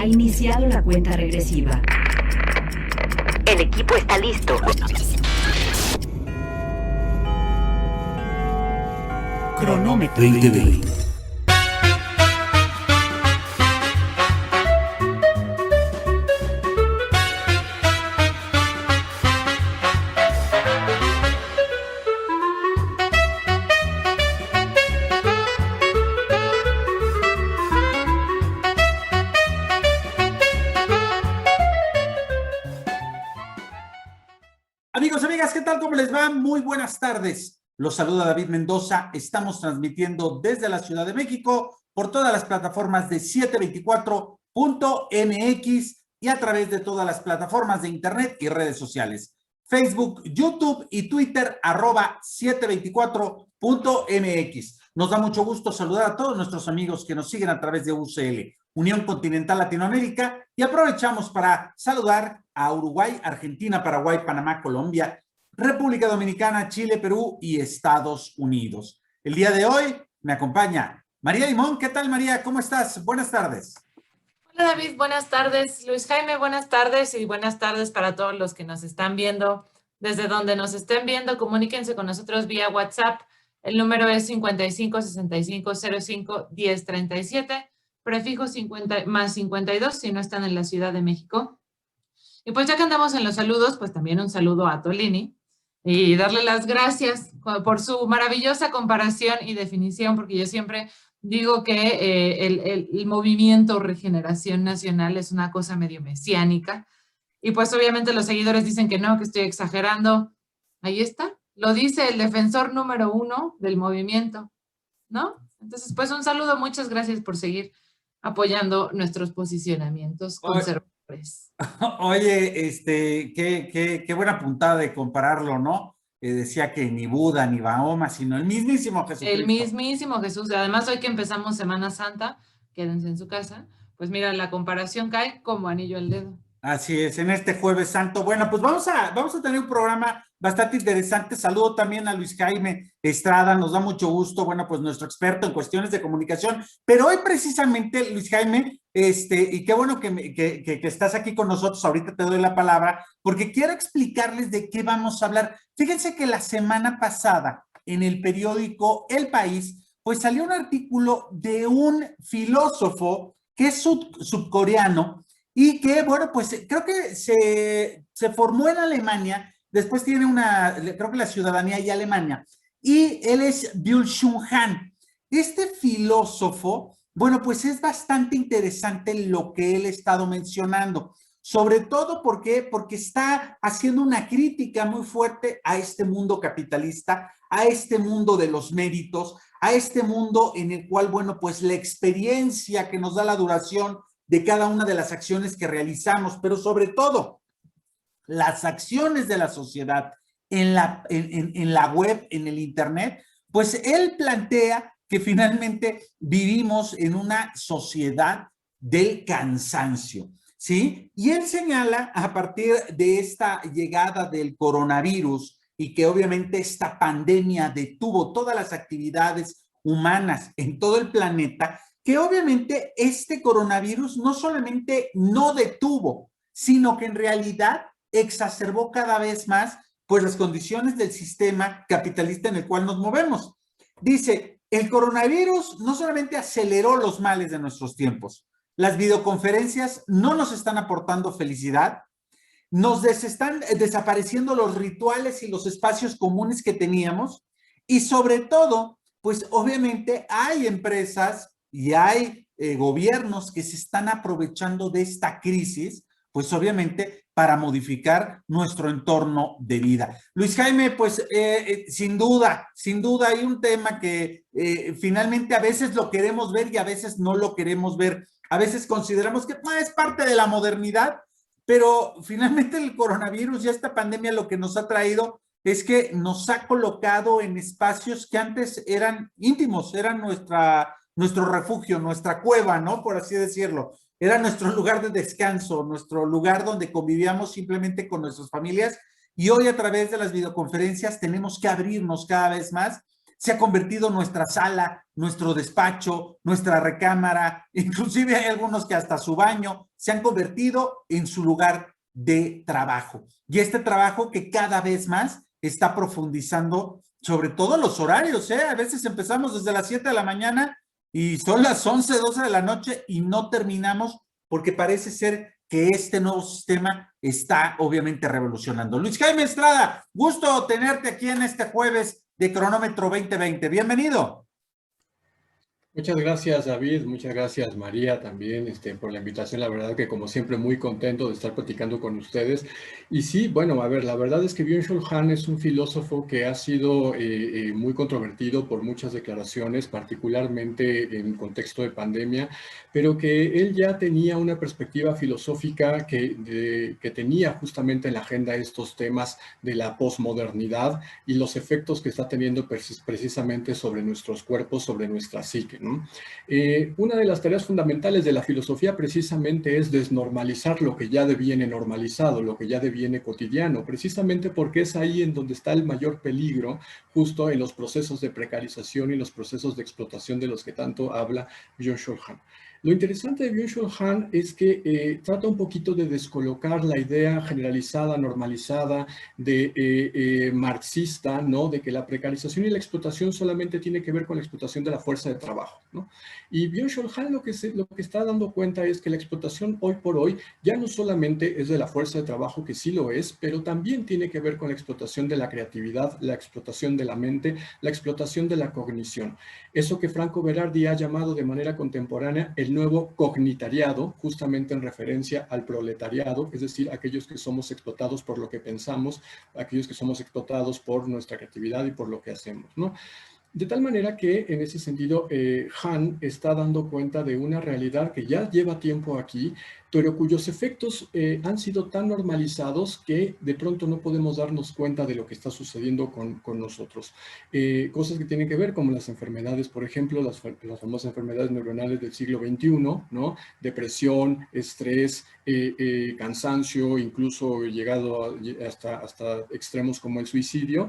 Ha iniciado la cuenta regresiva. El equipo está listo. Cronómetro 2020. Amigos, amigas, ¿qué tal? ¿Cómo les va? Muy buenas tardes. Los saluda David Mendoza. Estamos transmitiendo desde la Ciudad de México por todas las plataformas de 724.mx y a través de todas las plataformas de internet y redes sociales. Facebook, YouTube y Twitter, @724.mx. Nos da mucho gusto saludar a todos nuestros amigos que nos siguen a través de UCL, Unión Continental Latinoamérica, y aprovechamos para saludar a Uruguay, Argentina, Paraguay, Panamá, Colombia, República Dominicana, Chile, Perú y Estados Unidos. El día de hoy me acompaña María Limón. ¿Qué tal, María? ¿Cómo estás? Buenas tardes. Hola, David. Buenas tardes. Luis Jaime, buenas tardes y buenas tardes para todos los que nos están viendo. Desde donde nos estén viendo, comuníquense con nosotros vía WhatsApp. El número es 55 65 05 10 37, prefijo 50 más 52 si no están en la Ciudad de México. Y pues ya que andamos en los saludos, pues también un saludo a Tolini y darle las gracias por su maravillosa comparación y definición, porque yo siempre digo que el movimiento Regeneración Nacional es una cosa medio mesiánica, y pues obviamente los seguidores dicen que no, que estoy exagerando. Ahí está, lo dice el defensor número 1 del movimiento, ¿no? Entonces, pues un saludo, muchas gracias por seguir apoyando nuestros posicionamientos conservadores. Oye, qué buena puntada de compararlo, ¿no? Decía que ni Buda ni Mahoma, sino el mismísimo Jesucristo. El mismísimo Jesús. Además, hoy que empezamos Semana Santa, quédense en su casa, pues mira, la comparación cae como anillo al dedo. Así es, en este Jueves Santo. Bueno, pues vamos a tener un programa bastante interesante. Saludo también a Luis Jaime Estrada, nos da mucho gusto, bueno, pues nuestro experto en cuestiones de comunicación. Pero hoy precisamente, Luis Jaime, y qué bueno que estás aquí con nosotros, ahorita te doy la palabra, porque quiero explicarles de qué vamos a hablar. Fíjense que la semana pasada, en el periódico El País, pues salió un artículo de un filósofo que es subcoreano, y que, bueno, pues creo que se formó en Alemania, después tiene creo que la ciudadanía ya alemana, y él es Byung-Chul Han. Este filósofo, bueno, pues es bastante interesante lo que él ha estado mencionando, sobre todo porque está haciendo una crítica muy fuerte a este mundo capitalista, a este mundo de los méritos, a este mundo en el cual, bueno, pues la experiencia que nos da la duración de cada una de las acciones que realizamos, pero sobre todo las acciones de la sociedad en la web, en el internet, pues él plantea que finalmente vivimos en una sociedad del cansancio, ¿sí? Y él señala, a partir de esta llegada del coronavirus y que obviamente esta pandemia detuvo todas las actividades humanas en todo el planeta, que obviamente este coronavirus no solamente no detuvo, sino que en realidad exacerbó cada vez más pues las condiciones del sistema capitalista en el cual nos movemos. Dice, el coronavirus no solamente aceleró los males de nuestros tiempos, las videoconferencias no nos están aportando felicidad, nos están desapareciendo los rituales y los espacios comunes que teníamos, y sobre todo, pues obviamente hay empresas y hay gobiernos que se están aprovechando de esta crisis, pues obviamente para modificar nuestro entorno de vida. Luis Jaime, pues sin duda hay un tema que finalmente a veces lo queremos ver y a veces no lo queremos ver. A veces consideramos que es parte de la modernidad, pero finalmente el coronavirus y esta pandemia lo que nos ha traído es que nos ha colocado en espacios que antes eran íntimos, eran nuestro refugio, nuestra cueva, ¿no? Por así decirlo. Era nuestro lugar de descanso, nuestro lugar donde convivíamos simplemente con nuestras familias, y hoy a través de las videoconferencias tenemos que abrirnos cada vez más se ha convertido nuestra sala, nuestro despacho, nuestra recámara, inclusive hay algunos que hasta su baño se han convertido en su lugar de trabajo. Y este trabajo que cada vez más está profundizando sobre todo los horarios, ¿eh? A veces empezamos desde las 7 de la mañana y son las 11, 12 de la noche y no terminamos porque parece ser que este nuevo sistema está obviamente revolucionando. Luis Jaime Estrada, gusto tenerte aquí en este jueves de Cronómetro 2020. Bienvenido. Muchas gracias, David. Muchas gracias, María, también por la invitación. La verdad que, como siempre, muy contento de estar platicando con ustedes. Y sí, bueno, a ver, la verdad es que Byung-Chul Han es un filósofo que ha sido muy controvertido por muchas declaraciones, particularmente en contexto de pandemia, pero que él ya tenía una perspectiva filosófica que tenía justamente en la agenda estos temas de la posmodernidad y los efectos que está teniendo precisamente sobre nuestros cuerpos, sobre nuestra psique, ¿no? Una de las tareas fundamentales de la filosofía precisamente es desnormalizar lo que ya deviene normalizado, lo que ya deviene cotidiano, precisamente porque es ahí en donde está el mayor peligro, justo en los procesos de precarización y los procesos de explotación de los que tanto habla Byung-Chul Han. Lo interesante de Byung-Chul Han es que trata un poquito de descolocar la idea generalizada, normalizada, marxista, ¿no? De que la precarización y la explotación solamente tiene que ver con la explotación de la fuerza de trabajo, ¿no? Y Byung-Chul Han lo que está dando cuenta es que la explotación hoy por hoy ya no solamente es de la fuerza de trabajo, que sí lo es, pero también tiene que ver con la explotación de la creatividad, la explotación de la mente, la explotación de la cognición. Eso que Franco Berardi ha llamado de manera contemporánea el nuevo cognitariado, justamente en referencia al proletariado, es decir, aquellos que somos explotados por lo que pensamos, aquellos que somos explotados por nuestra creatividad y por lo que hacemos, ¿no? De tal manera que, en ese sentido, Han está dando cuenta de una realidad que ya lleva tiempo aquí, pero cuyos efectos han sido tan normalizados que de pronto no podemos darnos cuenta de lo que está sucediendo con nosotros. Cosas que tienen que ver como las enfermedades, por ejemplo, las famosas enfermedades neuronales del siglo XXI, ¿no? Depresión, estrés, cansancio, incluso llegado hasta extremos como el suicidio.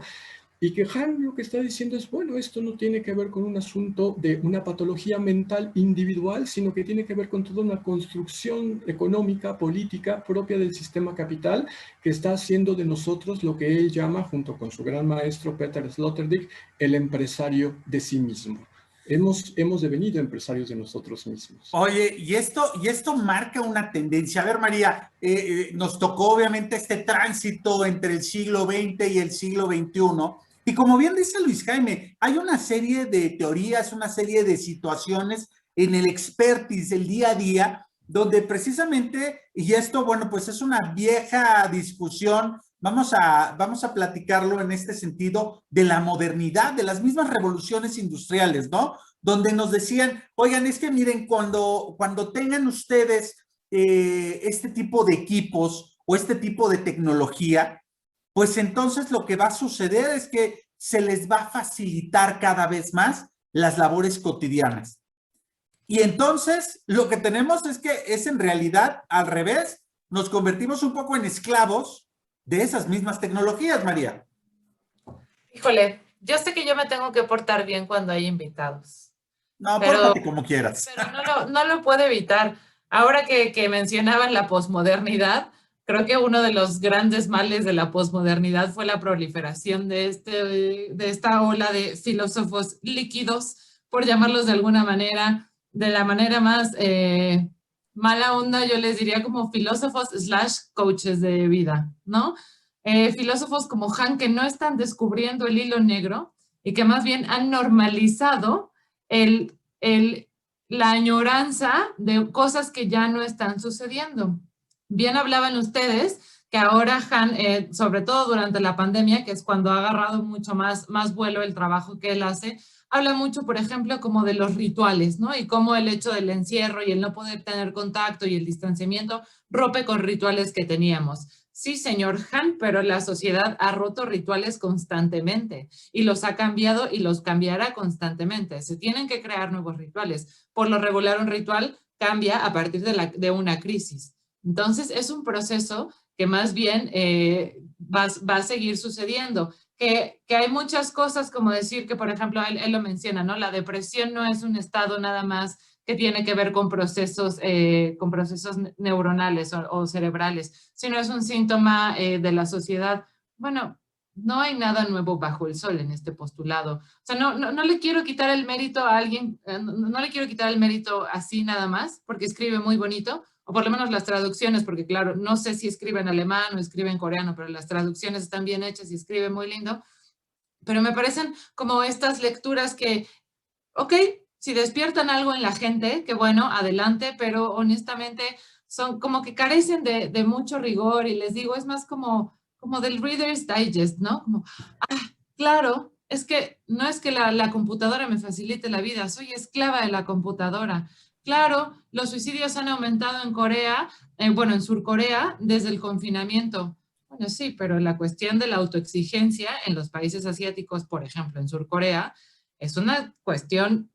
Y que Han lo que está diciendo es, bueno, esto no tiene que ver con un asunto de una patología mental individual, sino que tiene que ver con toda una construcción económica, política, propia del sistema capital, que está haciendo de nosotros lo que él llama, junto con su gran maestro Peter Sloterdijk, el empresario de sí mismo. Hemos devenido empresarios de nosotros mismos. Oye, y esto marca una tendencia. A ver, María, nos tocó obviamente este tránsito entre el siglo XX y el siglo XXI. Y como bien dice Luis Jaime, hay una serie de teorías, una serie de situaciones en el expertise del día a día, donde precisamente, y esto, bueno, pues es una vieja discusión, vamos a platicarlo en este sentido de la modernidad, de las mismas revoluciones industriales, ¿no? Donde nos decían, oigan, es que miren, cuando tengan ustedes este tipo de equipos o este tipo de tecnología, pues entonces lo que va a suceder es que se les va a facilitar cada vez más las labores cotidianas. Y entonces lo que tenemos es que es en realidad al revés, nos convertimos un poco en esclavos de esas mismas tecnologías, María. Híjole, yo sé que yo me tengo que portar bien cuando hay invitados. No, pórtate como quieras. Pero no lo puedo evitar. Ahora que mencionaban la posmodernidad, creo que uno de los grandes males de la posmodernidad fue la proliferación de esta ola de filósofos líquidos, por llamarlos de alguna manera, de la manera más mala onda, yo les diría como filósofos / coaches de vida, ¿no? Filósofos como Han que no están descubriendo el hilo negro y que más bien han normalizado la añoranza de cosas que ya no están sucediendo. Bien hablaban ustedes que ahora Han, sobre todo durante la pandemia, que es cuando ha agarrado mucho más vuelo el trabajo que él hace, habla mucho, por ejemplo, como de los rituales, ¿no? Y cómo el hecho del encierro y el no poder tener contacto y el distanciamiento rompe con rituales que teníamos. Sí, señor Han, pero la sociedad ha roto rituales constantemente y los ha cambiado y los cambiará constantemente. Se tienen que crear nuevos rituales. Por lo regular, un ritual cambia a partir de una crisis. Entonces, es un proceso que más bien va a seguir sucediendo. que hay muchas cosas como decir que, por ejemplo, él lo menciona, ¿no? La depresión no es un estado nada más que tiene que ver con procesos neuronales o cerebrales, sino es un síntoma de la sociedad. Bueno, no hay nada nuevo bajo el sol en este postulado. O sea, no le quiero quitar el mérito a alguien, no le quiero quitar el mérito así nada más, porque escribe muy bonito, o por lo menos las traducciones, porque claro, no sé si escribe en alemán o escribe en coreano, pero las traducciones están bien hechas y escribe muy lindo. Pero me parecen como estas lecturas que, ok, si despiertan algo en la gente, que bueno, adelante, pero honestamente son como que carecen de mucho rigor y les digo, es más como del Reader's Digest, ¿no? Como, claro, es que no es que la computadora me facilite la vida, soy esclava de la computadora. Claro, los suicidios han aumentado en Corea, bueno, en Surcorea, desde el confinamiento. Bueno, sí, pero la cuestión de la autoexigencia en los países asiáticos, por ejemplo, en Surcorea, es una cuestión,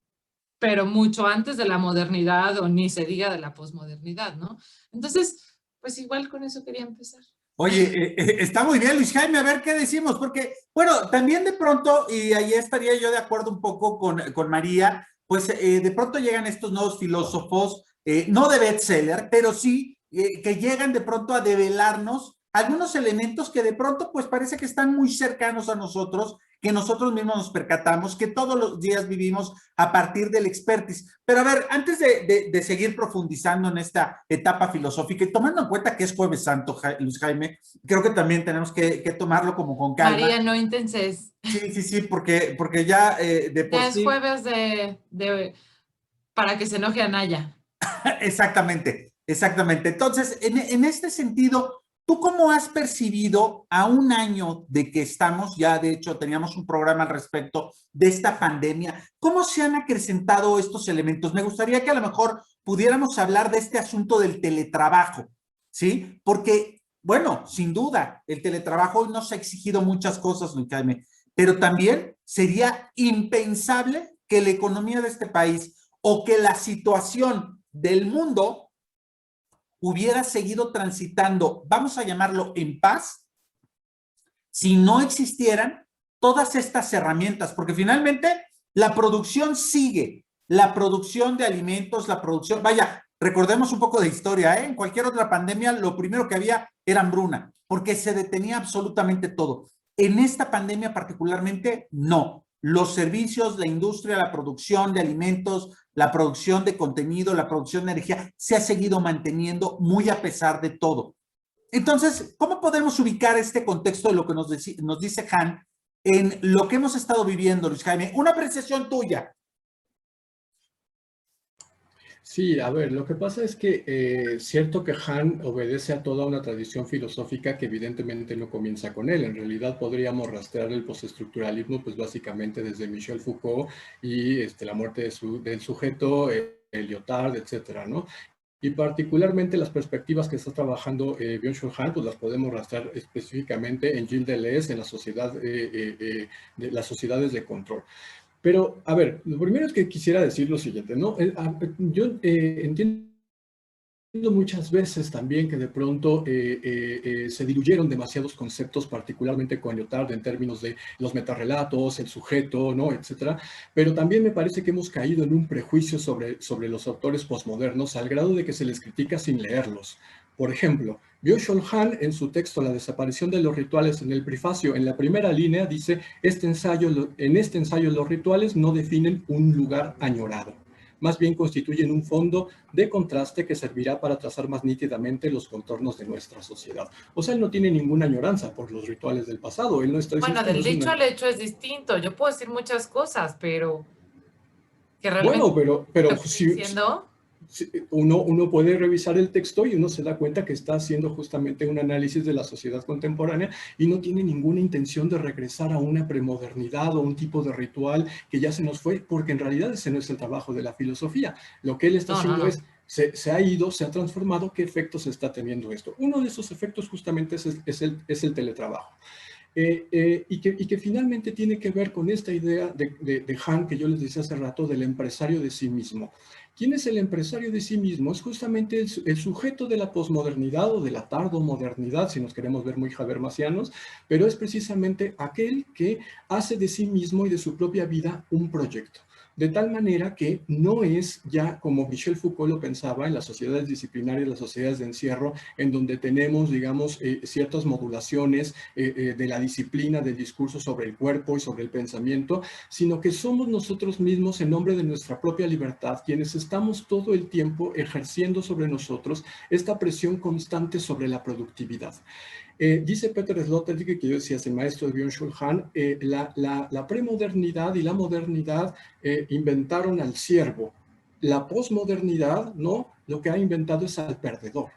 pero mucho antes de la modernidad o ni se diga de la posmodernidad, ¿no? Entonces, pues igual con eso quería empezar. Oye, está muy bien, Luis Jaime, a ver qué decimos, porque, bueno, también de pronto, y ahí estaría yo de acuerdo un poco con María, pues de pronto llegan estos nuevos filósofos, no de bestseller, pero sí que llegan de pronto a develarnos algunos elementos que de pronto pues parece que están muy cercanos a nosotros, que nosotros mismos nos percatamos, que todos los días vivimos a partir del expertise. Pero a ver, antes de seguir profundizando en esta etapa filosófica y tomando en cuenta que es Jueves Santo, Luis Jaime, creo que también tenemos que tomarlo como con calma. María, no intenses. Sí, porque ya de por ya sí... es jueves para que se enoje a Naya. Exactamente. Entonces, en este sentido, ¿tú cómo has percibido a un año de que estamos, ya de hecho teníamos un programa al respecto de esta pandemia, cómo se han acrecentado estos elementos? Me gustaría que a lo mejor pudiéramos hablar de este asunto del teletrabajo, ¿sí? Porque, bueno, sin duda, el teletrabajo nos ha exigido muchas cosas, Luis Jaime, pero también sería impensable que la economía de este país o que la situación del mundo hubiera seguido transitando, vamos a llamarlo en paz, si no existieran todas estas herramientas, porque finalmente la producción sigue, la producción de alimentos, la producción, vaya, recordemos un poco de historia, en cualquier otra pandemia lo primero que había era hambruna, porque se detenía absolutamente todo. En esta pandemia particularmente, no. Los servicios, la industria, la producción de alimentos, la producción de contenido, la producción de energía, se ha seguido manteniendo muy a pesar de todo. Entonces, ¿cómo podemos ubicar este contexto de lo que nos dice Han en lo que hemos estado viviendo, Luis Jaime? Una apreciación tuya. Sí, a ver, lo que pasa es que cierto que Han obedece a toda una tradición filosófica que evidentemente no comienza con él. En realidad podríamos rastrear el postestructuralismo, pues básicamente desde Michel Foucault y la muerte del sujeto, Lyotard, etcétera, ¿no? Y particularmente las perspectivas que está trabajando Byung-Chul Han, pues las podemos rastrear específicamente en Gilles Deleuze, en la sociedad, de las sociedades de control. Pero, a ver, lo primero es que quisiera decir lo siguiente, ¿no? Yo entiendo muchas veces también que de pronto se diluyeron demasiados conceptos, particularmente con Lyotard, en términos de los metarrelatos, el sujeto, ¿no? Etcétera. Pero también me parece que hemos caído en un prejuicio sobre los autores postmodernos al grado de que se les critica sin leerlos. Por ejemplo, Byung-Chul Han, en su texto La desaparición de los rituales, en el prefacio, en la primera línea, dice: en este ensayo los rituales no definen un lugar añorado, más bien constituyen un fondo de contraste que servirá para trazar más nítidamente los contornos de nuestra sociedad. O sea, él no tiene ninguna añoranza por los rituales del pasado. Él no está diciendo, bueno, del dicho al hecho es distinto. Yo puedo decir muchas cosas, pero que realmente bueno, pero estoy diciendo... Uno puede revisar el texto y uno se da cuenta que está haciendo justamente un análisis de la sociedad contemporánea y no tiene ninguna intención de regresar a una premodernidad o un tipo de ritual que ya se nos fue, porque en realidad ese no es el trabajo de la filosofía. Lo que él está haciendo es, se ha ido, se ha transformado. ¿Qué efectos está teniendo esto? Uno de esos efectos justamente es el teletrabajo. Y que finalmente tiene que ver con esta idea de Han que yo les decía hace rato, del empresario de sí mismo. ¿Quién es el empresario de sí mismo? Es justamente el sujeto de la posmodernidad o de la tardomodernidad, si nos queremos ver muy habermasianos, pero es precisamente aquel que hace de sí mismo y de su propia vida un proyecto. De tal manera que no es ya como Michel Foucault lo pensaba en las sociedades disciplinarias, las sociedades de encierro, en donde tenemos, digamos, ciertas modulaciones de la disciplina, del discurso sobre el cuerpo y sobre el pensamiento, sino que somos nosotros mismos en nombre de nuestra propia libertad quienes estamos todo el tiempo ejerciendo sobre nosotros esta presión constante sobre la productividad. Dice Peter Sloterdijk, que yo decía, es el maestro de Byung-Chul Han, la premodernidad y la modernidad inventaron al siervo. La posmodernidad, ¿no? Lo que ha inventado es al perdedor.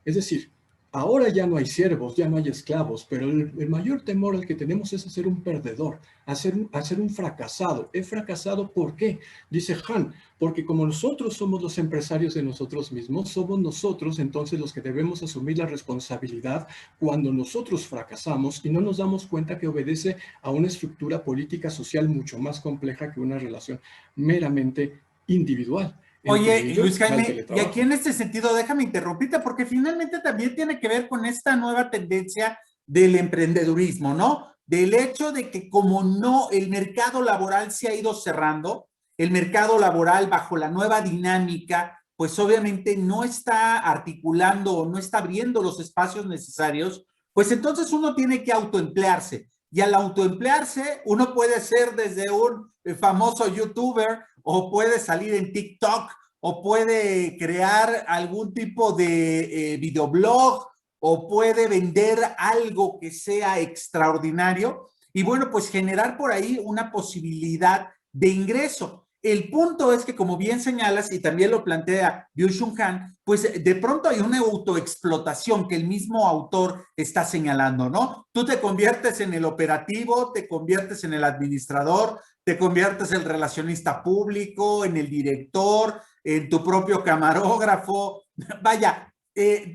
Es decir, ahora ya no hay siervos, ya no hay esclavos, pero el mayor temor al que tenemos es a ser un perdedor, a ser un fracasado. He fracasado, ¿por qué? Dice Han, porque como nosotros somos los empresarios de nosotros mismos, somos nosotros entonces los que debemos asumir la responsabilidad cuando nosotros fracasamos y no nos damos cuenta que obedece a una estructura política social mucho más compleja que una relación meramente individual. Oye, Luis Jaime, y aquí en este sentido, déjame interrumpirte, porque finalmente también tiene que ver con esta nueva tendencia del emprendedurismo, ¿no? Del hecho de que como no, el mercado laboral se ha ido cerrando, el mercado laboral bajo la nueva dinámica, pues obviamente no está articulando o no está abriendo los espacios necesarios, pues entonces uno tiene que autoemplearse. Y al autoemplearse, uno puede ser desde un famoso youtuber, o puede salir en TikTok, o puede crear algún tipo de videoblog, o puede vender algo que sea extraordinario, y bueno, pues generar por ahí una posibilidad de ingreso. El punto es que, como bien señalas, y también lo plantea Byung-Chul Han, pues de pronto hay una autoexplotación que el mismo autor está señalando, ¿no? Tú te conviertes en el operativo, te conviertes en el administrador, te conviertes en el relacionista público, en el director, en tu propio camarógrafo. Vaya,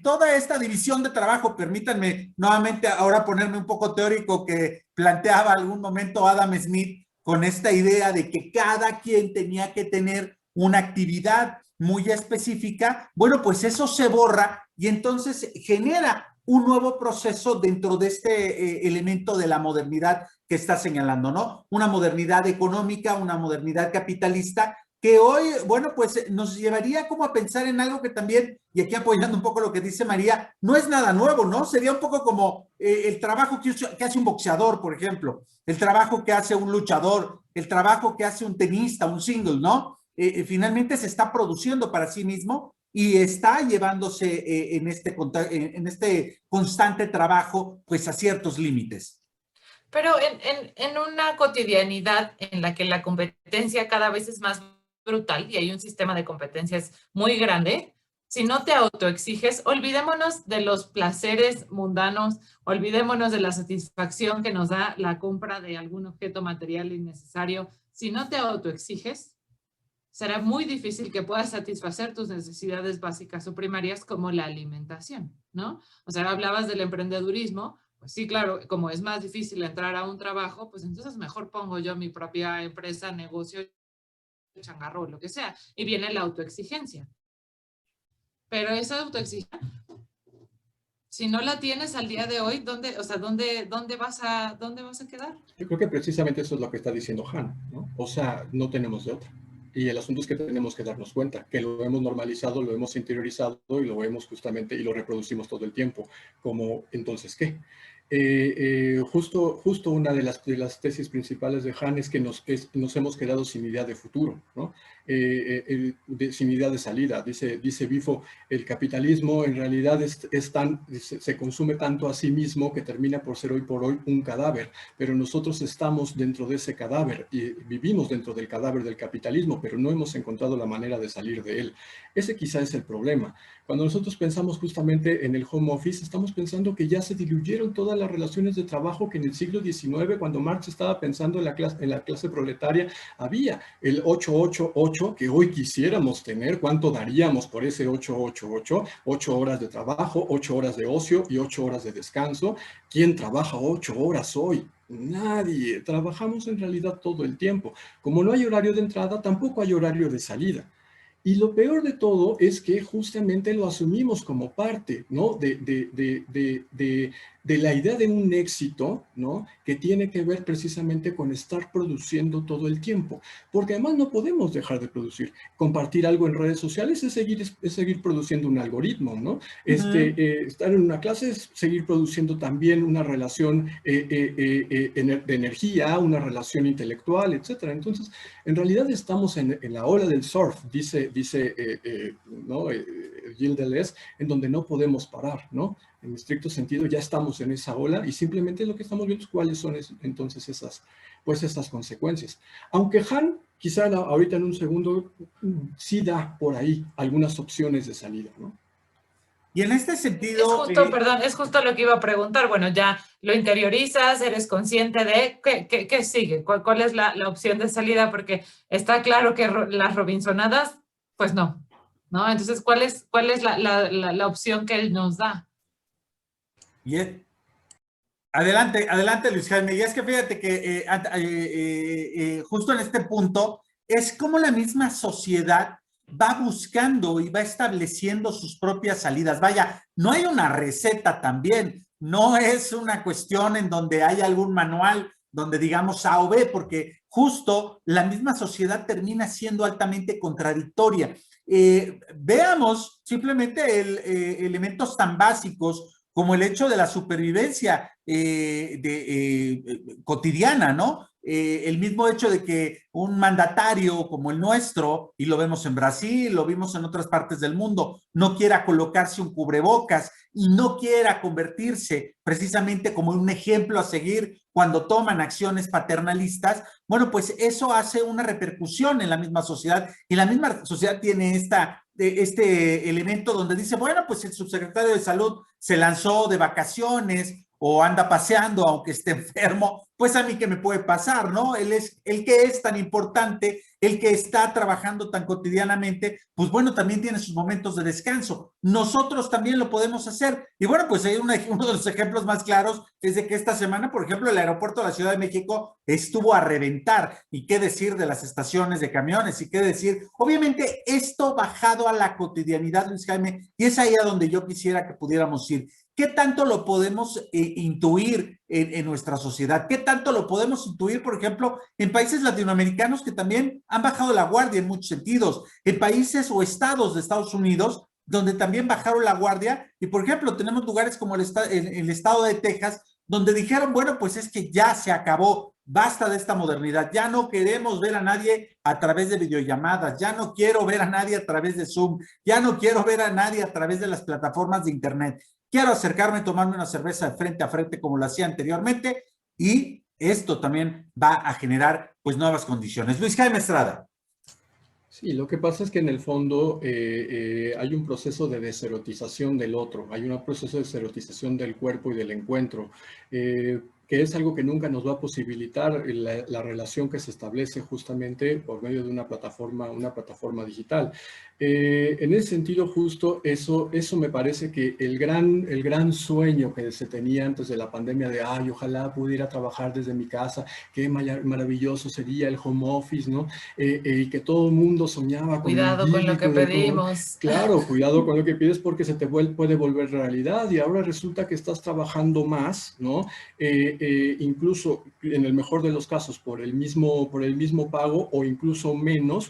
toda esta división de trabajo, permítanme nuevamente ahora ponerme un poco teórico que planteaba algún momento Adam Smith, con esta idea de que cada quien tenía que tener una actividad muy específica. Bueno, pues eso se borra y entonces genera un nuevo proceso dentro de este elemento de la modernidad que está señalando, ¿no? Una modernidad económica, una modernidad capitalista, que hoy, bueno, pues nos llevaría como a pensar en algo que también, y aquí apoyando un poco lo que dice María, no es nada nuevo, ¿no? Sería un poco como el trabajo que hace un boxeador, por ejemplo, el trabajo que hace un luchador, el trabajo que hace un tenista, un single, ¿no? Finalmente se está produciendo para sí mismo y está llevándose en este constante trabajo, pues a ciertos límites. Pero en una cotidianidad en la que la competencia cada vez es más brutal y hay un sistema de competencias muy grande, si no te autoexiges, olvidémonos de los placeres mundanos, olvidémonos de la satisfacción que nos da la compra de algún objeto material innecesario. Si no te autoexiges, será muy difícil que puedas satisfacer tus necesidades básicas o primarias como la alimentación, ¿no? O sea, hablabas del emprendedurismo. Pues sí, claro, como es más difícil entrar a un trabajo, pues entonces mejor pongo yo mi propia empresa, negocio, changarro, lo que sea, y viene la autoexigencia. Pero esa autoexigencia, si no la tienes al día de hoy, ¿dónde vas a quedar? Yo creo que precisamente eso es lo que está diciendo Han, ¿no? O sea, no tenemos de otra. Y el asunto es que tenemos que darnos cuenta que lo hemos normalizado, lo hemos interiorizado y lo vemos justamente y lo reproducimos todo el tiempo. Como, entonces, ¿qué? Justo una de las tesis principales de Han es que nos hemos quedado sin idea de futuro, ¿no? Sin idea de salida. Dice Bifo, el capitalismo en realidad se consume tanto a sí mismo que termina por ser hoy por hoy un cadáver, pero nosotros estamos dentro de ese cadáver y vivimos dentro del cadáver del capitalismo, pero no hemos encontrado la manera de salir de él. Ese quizá es el problema. Cuando nosotros pensamos justamente en el home office, estamos pensando que ya se diluyeron todas las relaciones de trabajo que en el siglo XIX, cuando Marx estaba pensando en la clase proletaria, había el 888 que hoy quisiéramos tener. ¿Cuánto daríamos por ese 888? 8 horas de trabajo, 8 horas de ocio y 8 horas de descanso. ¿Quién trabaja 8 horas hoy? Nadie. Trabajamos en realidad todo el tiempo. Como no hay horario de entrada, tampoco hay horario de salida. Y lo peor de todo es que justamente lo asumimos como parte, ¿no? de la idea de un éxito, ¿no? Que tiene que ver precisamente con estar produciendo todo el tiempo. Porque además no podemos dejar de producir. Compartir algo en redes sociales es seguir produciendo un algoritmo, ¿no? Estar en una clase es seguir produciendo también una relación de energía, una relación intelectual, etcétera. Entonces, en realidad estamos en la ola del surf, dice ¿no? Gilles Deleuze, en donde no podemos parar, ¿no? En estricto sentido ya estamos en esa ola y simplemente lo que estamos viendo es cuáles son entonces esas consecuencias. Aunque Han, quizá ahorita en un segundo, sí da por ahí algunas opciones de salida, ¿no? Y en este sentido... Perdón, es justo lo que iba a preguntar. Bueno, ya lo interiorizas, eres consciente de qué sigue, cuál es la opción de salida, porque está claro que las Robinsonadas, pues no, ¿no? Entonces, ¿cuál es la opción que él nos da? Adelante, Luis Jaime. Y es que fíjate que justo en este punto es como la misma sociedad va buscando y va estableciendo sus propias salidas. Vaya, no hay una receta también, no es una cuestión en donde hay algún manual donde digamos A o B, porque justo la misma sociedad termina siendo altamente contradictoria. Veamos simplemente elementos tan básicos como el hecho de la supervivencia cotidiana, ¿no? El mismo hecho de que un mandatario como el nuestro, y lo vemos en Brasil, lo vimos en otras partes del mundo, no quiera colocarse un cubrebocas y no quiera convertirse precisamente como un ejemplo a seguir cuando toman acciones paternalistas, bueno, pues eso hace una repercusión en la misma sociedad y la misma sociedad tiene este elemento donde dice, bueno, pues el subsecretario de Salud se lanzó de vacaciones o anda paseando aunque esté enfermo, pues a mí qué me puede pasar, ¿no? Él que es tan importante, el que está trabajando tan cotidianamente, pues bueno, también tiene sus momentos de descanso. Nosotros también lo podemos hacer. Y bueno, pues hay uno de los ejemplos más claros es de que esta semana, por ejemplo, el aeropuerto de la Ciudad de México estuvo a reventar. Y qué decir de las estaciones de camiones y qué decir. Obviamente, esto bajado a la cotidianidad, Luis Jaime, y es ahí a donde yo quisiera que pudiéramos ir. ¿Qué tanto lo podemos intuir en nuestra sociedad? ¿Qué tanto lo podemos intuir, por ejemplo, en países latinoamericanos que también han bajado la guardia en muchos sentidos? En países o estados de Estados Unidos, donde también bajaron la guardia. Y, por ejemplo, tenemos lugares como el estado de Texas, donde dijeron, bueno, pues es que ya se acabó. Basta de esta modernidad. Ya no queremos ver a nadie a través de videollamadas. Ya no quiero ver a nadie a través de Zoom. Ya no quiero ver a nadie a través de las plataformas de Internet. Quiero acercarme, tomarme una cerveza de frente a frente como lo hacía anteriormente y esto también va a generar pues nuevas condiciones. Luis Jaime Estrada. Sí, lo que pasa es que en el fondo hay un proceso de deserotización del otro, hay un proceso de deserotización del cuerpo y del encuentro, que es algo que nunca nos va a posibilitar la relación que se establece justamente por medio de una plataforma digital. En ese sentido, justo eso me parece que el gran sueño que se tenía antes de la pandemia de, ay, ojalá pudiera trabajar desde mi casa, qué maravilloso sería el home office, ¿no? Y que todo el mundo soñaba con cuidado con lo que pedimos. Claro, cuidado con lo que pides porque se te puede volver realidad y ahora resulta que estás trabajando más, ¿no? Incluso en el mejor de los casos por el mismo pago o incluso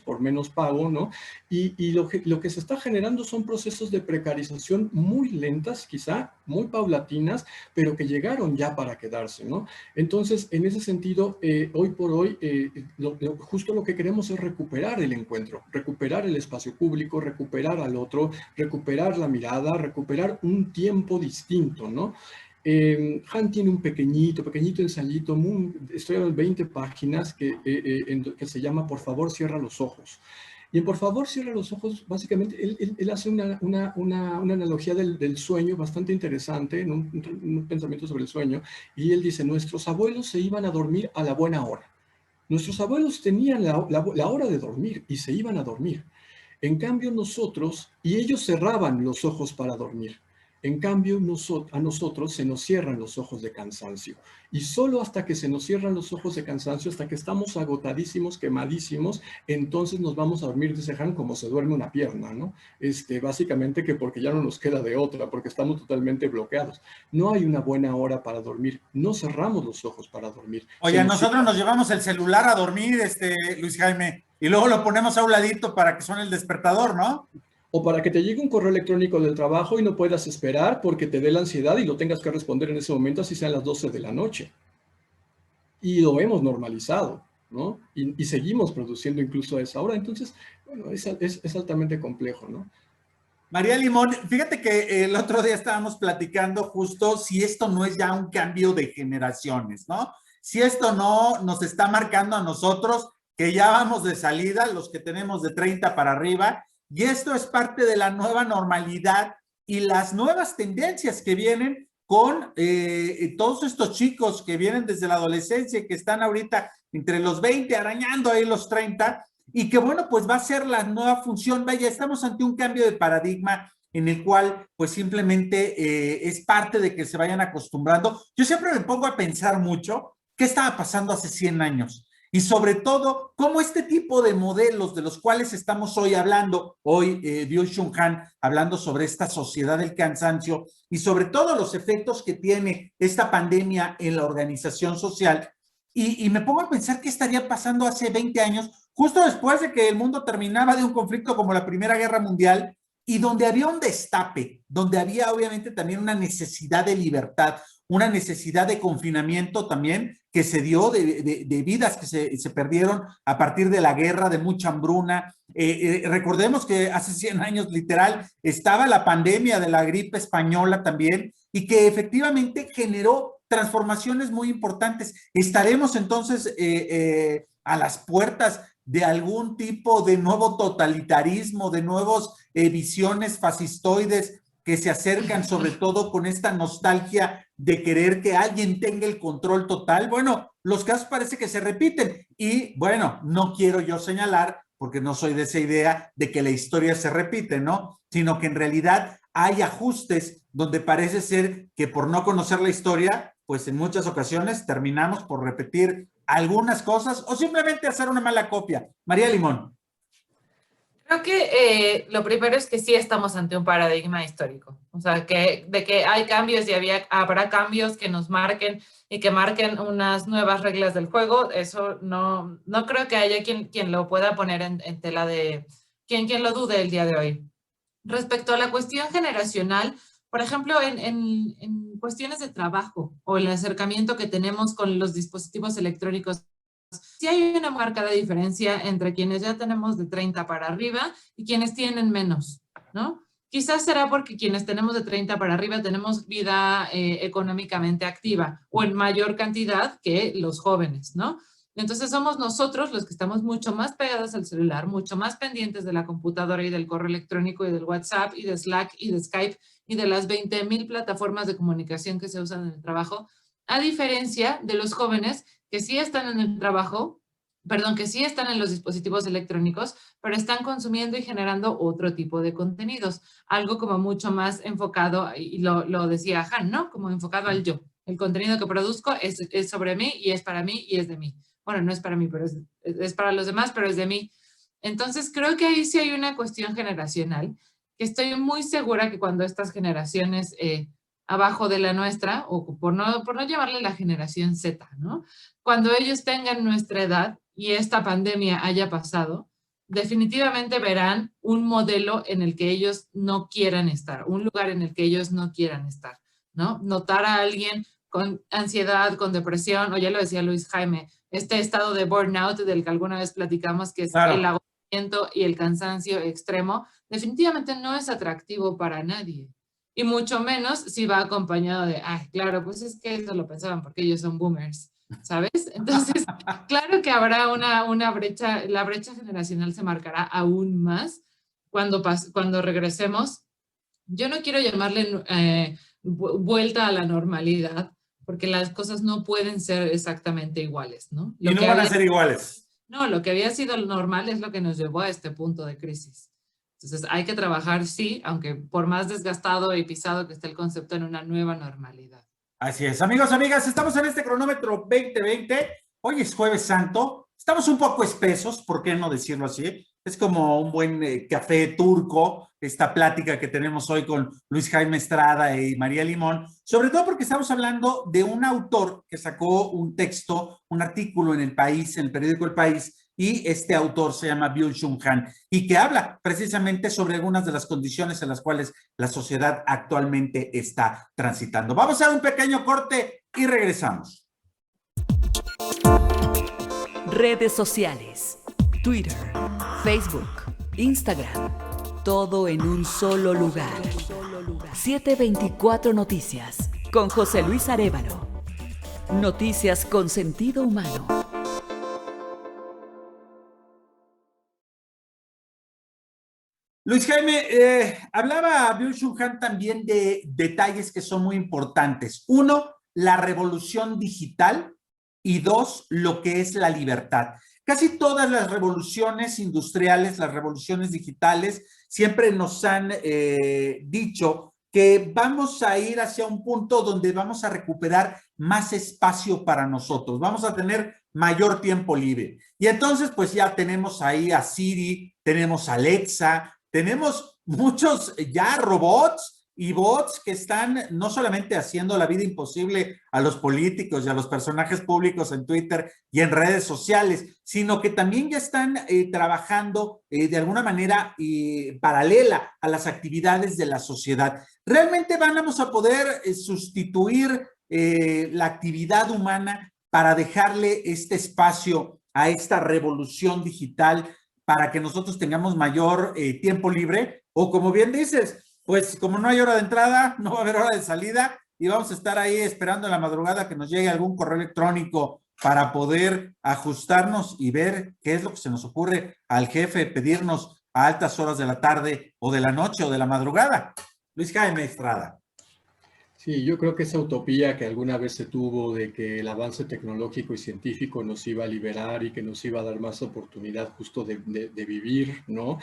por menos pago, ¿no? Y lo que se está generando son procesos de precarización muy lentas, quizá, muy paulatinas, pero que llegaron ya para quedarse, ¿no? Entonces, en ese sentido, hoy por hoy, justo lo que queremos es recuperar el encuentro, recuperar el espacio público, recuperar al otro, recuperar la mirada, recuperar un tiempo distinto, ¿no? Han tiene un pequeñito ensayito, estoy en 20 páginas, que se llama Por favor, cierra los ojos. Y en Por favor, cierra los ojos, básicamente, él hace una analogía del sueño bastante interesante, en un pensamiento sobre el sueño, y él dice, nuestros abuelos se iban a dormir a la buena hora. Nuestros abuelos tenían la hora de dormir y se iban a dormir. En cambio nosotros, y ellos cerraban los ojos para dormir. En cambio, a nosotros se nos cierran los ojos de cansancio. Y solo hasta que se nos cierran los ojos de cansancio, hasta que estamos agotadísimos, quemadísimos, entonces nos vamos a dormir, dice Han, como se duerme una pierna, ¿no? Básicamente que porque ya no nos queda de otra, porque estamos totalmente bloqueados. No hay una buena hora para dormir. No cerramos los ojos para dormir. Oye, nosotros nos llevamos el celular a dormir, Luis Jaime, y luego lo ponemos a un ladito para que suene el despertador, ¿no? O para que te llegue un correo electrónico del trabajo y no puedas esperar porque te dé la ansiedad y lo tengas que responder en ese momento, así sean las 12 de la noche. Y lo hemos normalizado, ¿no? Y seguimos produciendo incluso a esa hora. Entonces, bueno, es altamente complejo, ¿no? María Limón, fíjate que el otro día estábamos platicando justo si esto no es ya un cambio de generaciones, ¿no? Si esto no nos está marcando a nosotros, que ya vamos de salida, los que tenemos de 30 para arriba, y esto es parte de la nueva normalidad y las nuevas tendencias que vienen con todos estos chicos que vienen desde la adolescencia y que están ahorita entre los 20, arañando ahí los 30, y que bueno, pues va a ser la nueva función. Vaya, estamos ante un cambio de paradigma en el cual pues simplemente es parte de que se vayan acostumbrando. Yo siempre me pongo a pensar mucho qué estaba pasando hace 100 años. Y sobre todo, cómo este tipo de modelos de los cuales estamos hoy hablando, hoy Byung-Chul Han hablando sobre esta sociedad del cansancio y sobre todo los efectos que tiene esta pandemia en la organización social. Y me pongo a pensar qué estaría pasando hace 20 años, justo después de que el mundo terminaba de un conflicto como la Primera Guerra Mundial y donde había un destape, donde había obviamente también una necesidad de libertad, una necesidad de confinamiento también que se dio de vidas que se perdieron a partir de la guerra, de mucha hambruna. Recordemos que hace 100 años literal estaba la pandemia de la gripe española también y que efectivamente generó transformaciones muy importantes. ¿Estaremos entonces a las puertas de algún tipo de nuevo totalitarismo, de nuevas visiones fascistoides que se acercan sobre todo con esta nostalgia de querer que alguien tenga el control total? Bueno, los casos parece que se repiten y bueno, no quiero yo señalar, porque no soy de esa idea de que la historia se repite, ¿no? Sino que en realidad hay ajustes donde parece ser que por no conocer la historia, pues en muchas ocasiones terminamos por repetir algunas cosas o simplemente hacer una mala copia. María Limón. Creo que lo primero es que sí estamos ante un paradigma histórico. O sea, de que hay cambios y habrá cambios que nos marquen y que marquen unas nuevas reglas del juego. Eso no creo que haya quien lo pueda poner en tela de... quien lo dude el día de hoy. Respecto a la cuestión generacional, por ejemplo, en cuestiones de trabajo o el acercamiento que tenemos con los dispositivos electrónicos, sí hay una marcada diferencia entre quienes ya tenemos de 30 para arriba y quienes tienen menos, ¿no? Quizás será porque quienes tenemos de 30 para arriba tenemos vida económicamente activa o en mayor cantidad que los jóvenes, ¿no? Entonces somos nosotros los que estamos mucho más pegados al celular, mucho más pendientes de la computadora y del correo electrónico y del WhatsApp y de Slack y de Skype y de las 20,000 plataformas de comunicación que se usan en el trabajo, a diferencia de los jóvenes que sí están en el trabajo, que sí están en los dispositivos electrónicos, pero están consumiendo y generando otro tipo de contenidos, algo como mucho más enfocado, y lo decía Han, ¿no? Como enfocado al yo. El contenido que produzco es sobre mí y es para mí y es de mí. Bueno, no es para mí, pero es para los demás, pero es de mí. Entonces, creo que ahí sí hay una cuestión generacional, que estoy muy segura que cuando estas generaciones abajo de la nuestra, o por no llamarle la generación Z, ¿no? Cuando ellos tengan nuestra edad y esta pandemia haya pasado, definitivamente verán un modelo en el que ellos no quieran estar, un lugar en el que ellos no quieran estar, ¿no? Notar a alguien con ansiedad, con depresión, o ya lo decía Luis Jaime, este estado de burnout del que alguna vez platicamos, que es claro, el agotamiento y el cansancio extremo, definitivamente no es atractivo para nadie. Y mucho menos si va acompañado de, ay, claro, pues es que eso lo pensaban porque ellos son boomers, ¿sabes? Entonces, claro que habrá una brecha, la brecha generacional se marcará aún más cuando regresemos. Yo no quiero llamarle vuelta a la normalidad, porque las cosas no pueden ser exactamente iguales, ¿no? Y no van a ser iguales. No, lo que había sido normal es lo que nos llevó a este punto de crisis. Entonces hay que trabajar, sí, aunque por más desgastado y pisado que esté el concepto, en una nueva normalidad. Así es, amigos, amigas, estamos en este cronómetro 2020. Hoy es Jueves Santo. Estamos un poco espesos, ¿por qué no decirlo así? Es como un buen café turco, esta plática que tenemos hoy con Luis Jaime Estrada y María Limón, sobre todo porque estamos hablando de un autor que sacó un texto, un artículo en El País, en el periódico El País, y este autor se llama Byung-Chul Han, y que habla precisamente sobre algunas de las condiciones en las cuales la sociedad actualmente está transitando. Vamos a dar un pequeño corte y regresamos. Redes sociales, Twitter, Facebook, Instagram, todo en un solo lugar. 724 Noticias, con José Luis Arévalo. Noticias con sentido humano. Luis Jaime, hablaba Byung-Chul Han también de detalles que son muy importantes. Uno, la revolución digital, y dos, lo que es la libertad. Casi todas las revoluciones industriales, las revoluciones digitales, siempre nos han dicho que vamos a ir hacia un punto donde vamos a recuperar más espacio para nosotros, vamos a tener mayor tiempo libre. Y entonces, pues ya tenemos ahí a Siri, tenemos a Alexa, tenemos muchos ya robots y bots que están no solamente haciendo la vida imposible a los políticos y a los personajes públicos en Twitter y en redes sociales, sino que también ya están trabajando de alguna manera paralela a las actividades de la sociedad. ¿Realmente vamos a poder sustituir la actividad humana para dejarle este espacio a esta revolución digital para que nosotros tengamos mayor tiempo libre? O como bien dices, pues como no hay hora de entrada, no va a haber hora de salida y vamos a estar ahí esperando en la madrugada que nos llegue algún correo electrónico para poder ajustarnos y ver qué es lo que se nos ocurre al jefe, pedirnos a altas horas de la tarde o de la noche o de la madrugada. Luis Jaime Estrada. Sí, yo creo que esa utopía que alguna vez se tuvo de que el avance tecnológico y científico nos iba a liberar y que nos iba a dar más oportunidad justo de vivir, ¿no?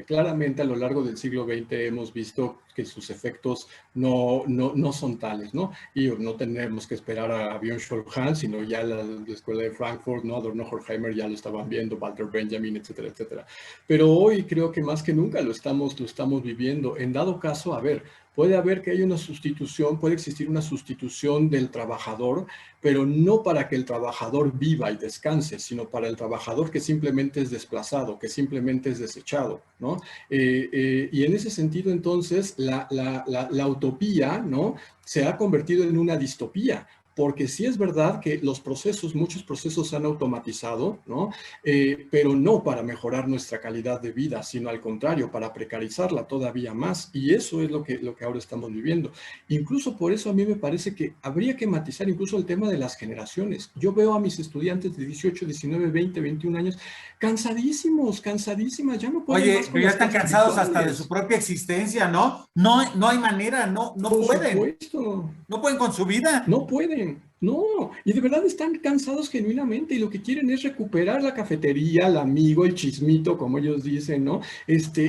Claramente a lo largo del siglo XX hemos visto que sus efectos no son tales, ¿no? Y no tenemos que esperar a Byung-Chul Han, sino ya la Escuela de Frankfurt, ¿no? Adorno, Horkheimer ya lo estaban viendo, Walter Benjamin, etcétera, etcétera. Pero hoy creo que más que nunca lo estamos viviendo. En dado caso, a ver, puede haber que haya una sustitución, puede existir una sustitución del trabajador, pero no para que el trabajador viva y descanse, sino para el trabajador que simplemente es desplazado, que simplemente es desechado, ¿no? Y en ese sentido, entonces, la utopía, ¿no?, se ha convertido en una distopía, porque sí es verdad que muchos procesos se han automatizado, ¿no? Pero no para mejorar nuestra calidad de vida, sino al contrario, para precarizarla todavía más. Y eso es lo que ahora estamos viviendo. Incluso por eso a mí me parece que habría que matizar incluso el tema de las generaciones. Yo veo a mis estudiantes de 18, 19, 20, 21 años cansadísimas, ya no pueden. Oye, más con pero ya las están cosas cansados virtuales. hasta de su propia existencia, ¿no? No hay manera, no pueden. Supuesto. No pueden con su vida. No pueden, no, y de verdad están cansados genuinamente y lo que quieren es recuperar la cafetería, el amigo, el chismito, como ellos dicen, ¿no?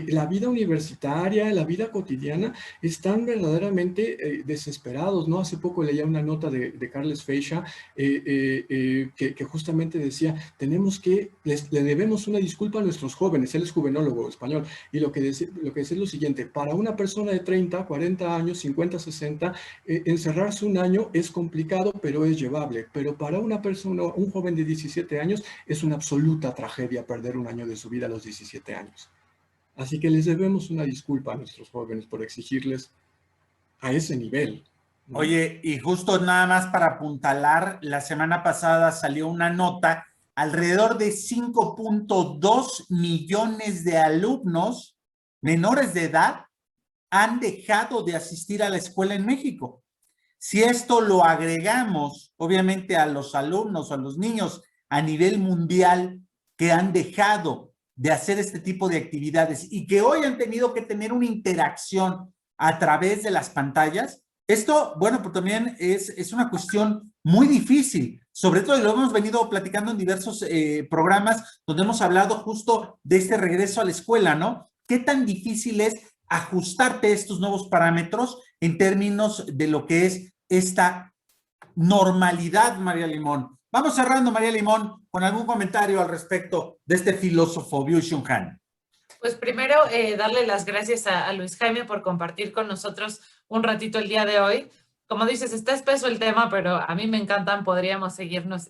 La vida universitaria, la vida cotidiana, están verdaderamente desesperados, ¿no? Hace poco leía una nota de Carles Feixa que justamente decía, le debemos una disculpa a nuestros jóvenes, él es juvenólogo español, y lo que decía es lo siguiente: para una persona de 30, 40 años, 50, 60, encerrarse un año es complicado, pero es llevable. Pero para una persona, un joven de 17 años, es una absoluta tragedia perder un año de su vida a los 17 años. Así que les debemos una disculpa a nuestros jóvenes por exigirles a ese nivel, ¿no? Oye, y justo nada más para apuntalar, la semana pasada salió una nota, alrededor de 5.2 millones de alumnos menores de edad han dejado de asistir a la escuela en México. Si esto lo agregamos, obviamente, a los alumnos, a los niños a nivel mundial que han dejado de hacer este tipo de actividades y que hoy han tenido que tener una interacción a través de las pantallas, esto, bueno, pues también es una cuestión muy difícil, sobre todo, y lo hemos venido platicando en diversos programas donde hemos hablado justo de este regreso a la escuela, ¿no? ¿qué tan difícil es ajustarte a estos nuevos parámetros en términos de lo que es esta normalidad, María Limón? Vamos cerrando, María Limón, con algún comentario al respecto de este filósofo Byung-Chul Han. Pues primero, darle las gracias a Luis Jaime por compartir con nosotros un ratito el día de hoy. Como dices, está espeso el tema, pero a mí me encantan, podríamos seguirnos,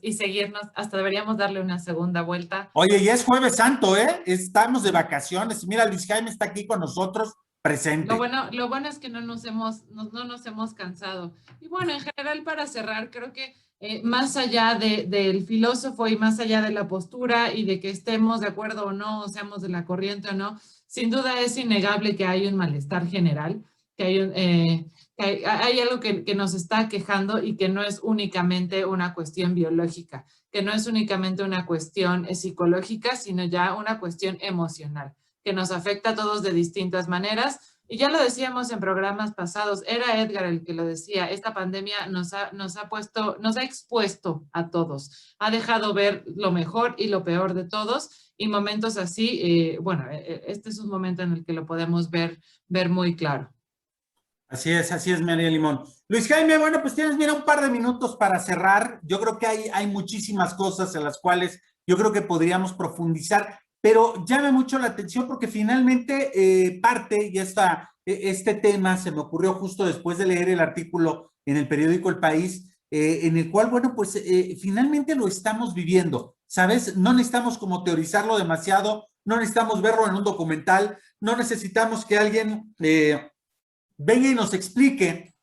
hasta deberíamos darle una segunda vuelta. Oye, ya es Jueves Santo, ¿eh? Estamos de vacaciones. Mira, Luis Jaime está aquí con nosotros, presente. Lo bueno es que no nos hemos cansado. Y bueno, en general, para cerrar, creo que más allá del filósofo y más allá de la postura y de que estemos de acuerdo o no, o seamos de la corriente o no, sin duda es innegable que hay un malestar general, que hay algo que nos está quejando y que no es únicamente una cuestión biológica, que no es únicamente una cuestión psicológica, sino ya una cuestión emocional, que nos afecta a todos de distintas maneras. Y ya lo decíamos en programas pasados, era Edgar el que lo decía, esta pandemia nos ha expuesto a todos, ha dejado ver lo mejor y lo peor de todos, y momentos así, este es un momento en el que lo podemos ver muy claro. Así es, María Limón. Luis Jaime, bueno, pues tienes, mira, un par de minutos para cerrar. Yo creo que hay muchísimas cosas en las cuales yo creo que podríamos profundizar, pero llama mucho la atención porque finalmente parte, y este tema se me ocurrió justo después de leer el artículo en el periódico El País, en el cual, bueno, pues finalmente lo estamos viviendo, ¿sabes? No necesitamos como teorizarlo demasiado, no necesitamos verlo en un documental, no necesitamos que alguien venga y nos explique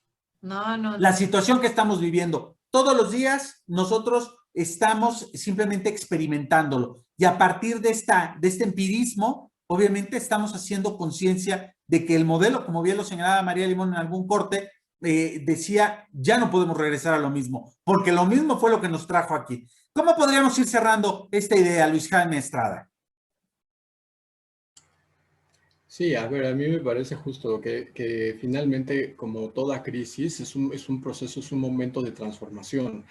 la situación que estamos viviendo. Todos los días nosotros estamos simplemente experimentándolo y a partir de este empirismo, obviamente estamos haciendo conciencia de que el modelo, como bien lo señalaba María Limón en algún corte, decía, ya no podemos regresar a lo mismo, porque lo mismo fue lo que nos trajo aquí. ¿Cómo podríamos ir cerrando esta idea, Luis Jaime Estrada? Sí, a ver, a mí me parece justo que finalmente, como toda crisis, es un proceso, es un momento de transformación.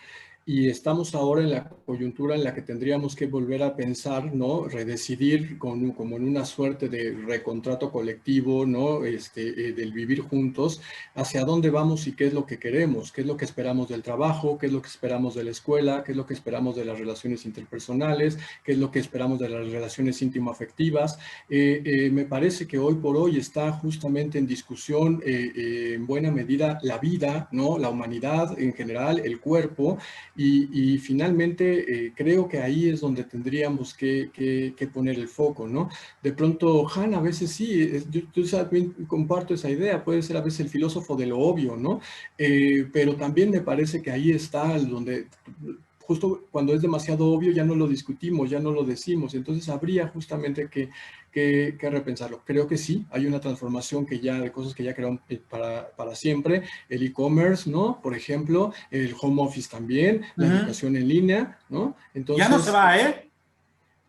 Y estamos ahora en la coyuntura en la que tendríamos que volver a pensar, ¿no? Redecidir como en una suerte de recontrato colectivo, ¿no? Del vivir juntos, hacia dónde vamos y qué es lo que queremos, qué es lo que esperamos del trabajo, qué es lo que esperamos de la escuela, qué es lo que esperamos de las relaciones interpersonales, qué es lo que esperamos de las relaciones íntimo-afectivas. Me parece que hoy por hoy está justamente en discusión, en buena medida, la vida, ¿no? La humanidad en general, el cuerpo. Y finalmente creo que ahí es donde tendríamos que poner el foco, ¿no? De pronto, Han a veces sí, yo también comparto esa idea, puede ser a veces el filósofo de lo obvio, ¿no? Pero también me parece que ahí está donde justo cuando es demasiado obvio ya no lo discutimos, ya no lo decimos, entonces habría justamente que repensarlo. Creo que sí, hay una transformación de cosas que ya quedaron para siempre, el e-commerce, ¿no? Por ejemplo, el home office también, la educación en línea, ¿no? Entonces, ya no se va, ¿eh?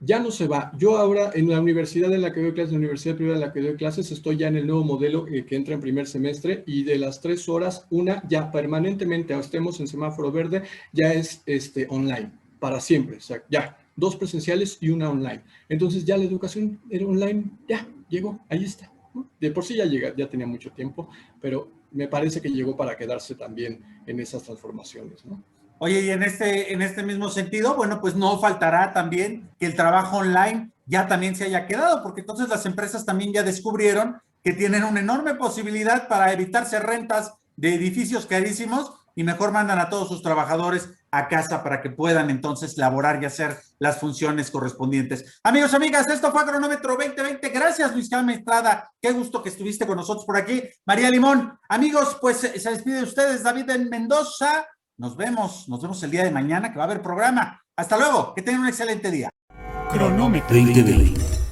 Ya no se va. Yo ahora en la universidad en la que doy clases, en la universidad privada en la que doy clases, estoy ya en el nuevo modelo que entra en primer semestre y de las 3 horas, una ya permanentemente, estemos en semáforo verde, ya es online, para siempre, o sea, ya. 2 presenciales y 1 online. Entonces ya la educación era online, ya llegó, ahí está, ¿no? De por sí ya tenía mucho tiempo, pero me parece que llegó para quedarse también en esas transformaciones, ¿no? Oye, y en este mismo sentido, bueno, pues no faltará también que el trabajo online ya también se haya quedado, porque entonces las empresas también ya descubrieron que tienen una enorme posibilidad para evitarse rentas de edificios carísimos y mejor mandan a todos sus trabajadores a casa para que puedan entonces laborar y hacer las funciones correspondientes. Amigos, amigas, esto fue Cronómetro 2020. Gracias, Luis Jaime Estrada. Qué gusto que estuviste con nosotros por aquí. María Limón. Amigos, pues se despide de ustedes David Mendoza. Nos vemos el día de mañana que va a haber programa. Hasta luego, que tengan un excelente día. Cronómetro 2020.